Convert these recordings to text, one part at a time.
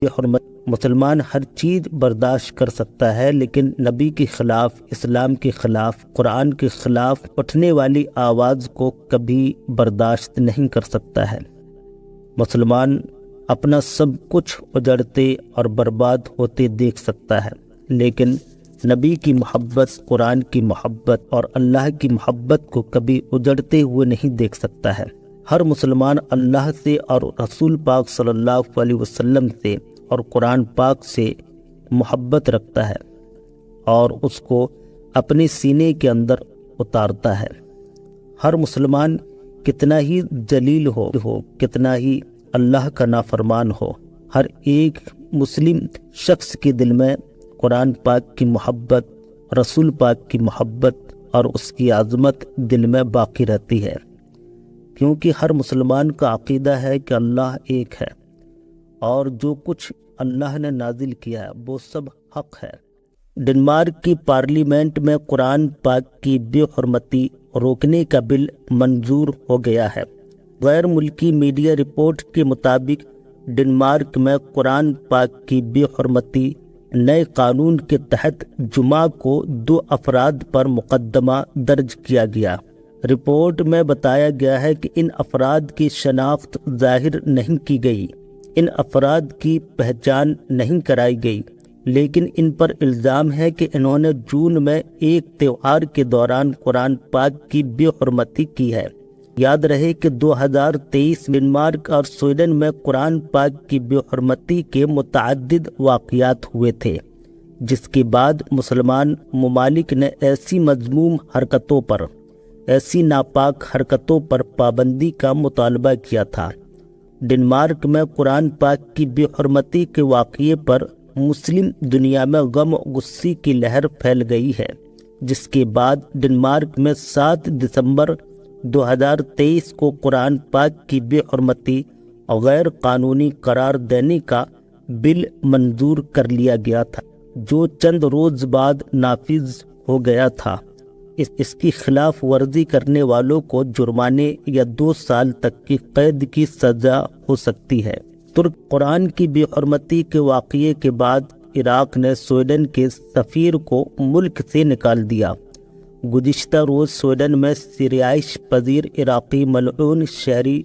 حرمت مسلمان ہر چیز برداشت کر سکتا ہے، لیکن نبی کے خلاف، اسلام کے خلاف، قرآن کے خلاف اٹھنے والی آواز کو کبھی برداشت نہیں کر سکتا ہے۔ مسلمان اپنا سب کچھ اجڑتے اور برباد ہوتے دیکھ سکتا ہے، لیکن نبی کی محبت، قرآن کی محبت اور اللہ کی محبت کو کبھی اجڑتے ہوئے نہیں دیکھ سکتا ہے۔ ہر مسلمان اللہ سے اور رسول پاک صلی اللہ علیہ وسلم سے اور قرآن پاک سے محبت رکھتا ہے اور اس کو اپنے سینے کے اندر اتارتا ہے۔ ہر مسلمان کتنا ہی ذلیل ہو، کتنا ہی اللہ کا نافرمان ہو، ہر ایک مسلم شخص کے دل میں قرآن پاک کی محبت، رسول پاک کی محبت اور اس کی عظمت دل میں باقی رہتی ہے، کیونکہ ہر مسلمان کا عقیدہ ہے کہ اللہ ایک ہے اور جو کچھ اللہ نے نازل کیا ہے وہ سب حق ہے۔ ڈنمارک کی پارلیمنٹ میں قرآن پاک کی بے حرمتی روکنے کا بل منظور ہو گیا ہے۔ غیر ملکی میڈیا رپورٹ کے مطابق ڈنمارک میں قرآن پاک کی بے حرمتی نئے قانون کے تحت جمعہ کو 2 افراد پر مقدمہ درج کیا گیا۔ رپورٹ میں بتایا گیا ہے کہ ان افراد کی شناخت ظاہر نہیں کی گئی، ان افراد کی پہچان نہیں کرائی گئی، لیکن ان پر الزام ہے کہ انہوں نے جون میں ایک تہوار کے دوران قرآن پاک کی بے حرمتی کی ہے۔ یاد رہے کہ 2023 ڈنمارک اور سویڈن میں قرآن پاک کی بے حرمتی کے متعدد واقعات ہوئے تھے، جس کے بعد مسلمان ممالک نے ایسی مذموم حرکتوں پر، ایسی ناپاک حرکتوں پر پابندی کا مطالبہ کیا تھا۔ ڈنمارک میں قرآن پاک کی بے حرمتی کے واقعے پر مسلم دنیا میں غم و غصے کی لہر پھیل گئی ہے، جس کے بعد ڈنمارک میں 7 دسمبر 2023 کو قرآن پاک کی بے حرمتی اور غیر قانونی قرار دینے کا بل منظور کر لیا گیا تھا، جو چند روز بعد نافذ ہو گیا تھا۔ اس کی خلاف ورزی کرنے والوں کو جرمانے یا 2 سال تک کی قید کی سزا ہو سکتی ہے۔ ترک قرآن کی بے حرمتی کے واقعے کے بعد عراق نے سویڈن کے سفیر کو ملک سے نکال دیا۔ گزشتہ روز سویڈن میں رہائش پذیر عراقی ملعون شہری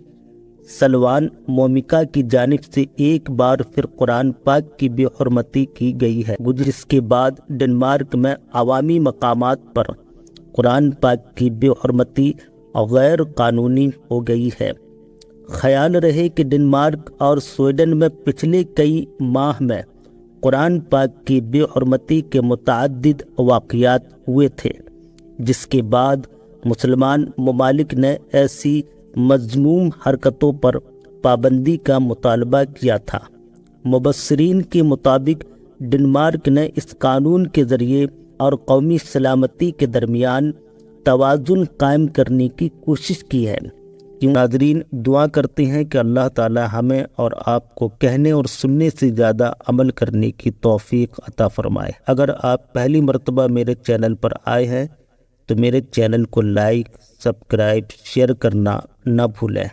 سلوان مومکا کی جانب سے ایک بار پھر قرآن پاک کی بے حرمتی کی گئی ہے، جس کے بعد ڈنمارک میں عوامی مقامات پر قرآن پاک کی بے حرمتی غیر قانونی ہو گئی ہے۔ خیال رہے کہ ڈنمارک اور سویڈن میں پچھلے کئی ماہ میں قرآن پاک کی بے حرمتی کے متعدد واقعات ہوئے تھے، جس کے بعد مسلمان ممالک نے ایسی مذموم حرکتوں پر پابندی کا مطالبہ کیا تھا۔ مبصرین کے مطابق ڈنمارک نے اس قانون کے ذریعے اور قومی سلامتی کے درمیان توازن قائم کرنے کی کوشش کی ہے۔ ناظرین، دعا کرتے ہیں کہ اللہ تعالی ہمیں اور آپ کو کہنے اور سننے سے زیادہ عمل کرنے کی توفیق عطا فرمائے۔ اگر آپ پہلی مرتبہ میرے چینل پر آئے ہیں تو میرے چینل کو لائک، سبسکرائب، شیئر کرنا نہ بھولیں۔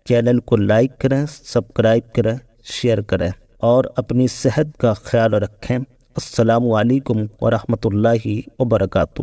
چینل کو لائک کریں، سبسکرائب کریں، شیئر کریں اور اپنی صحت کا خیال رکھیں۔ السلام علیکم ورحمۃ اللہ وبرکاتہ۔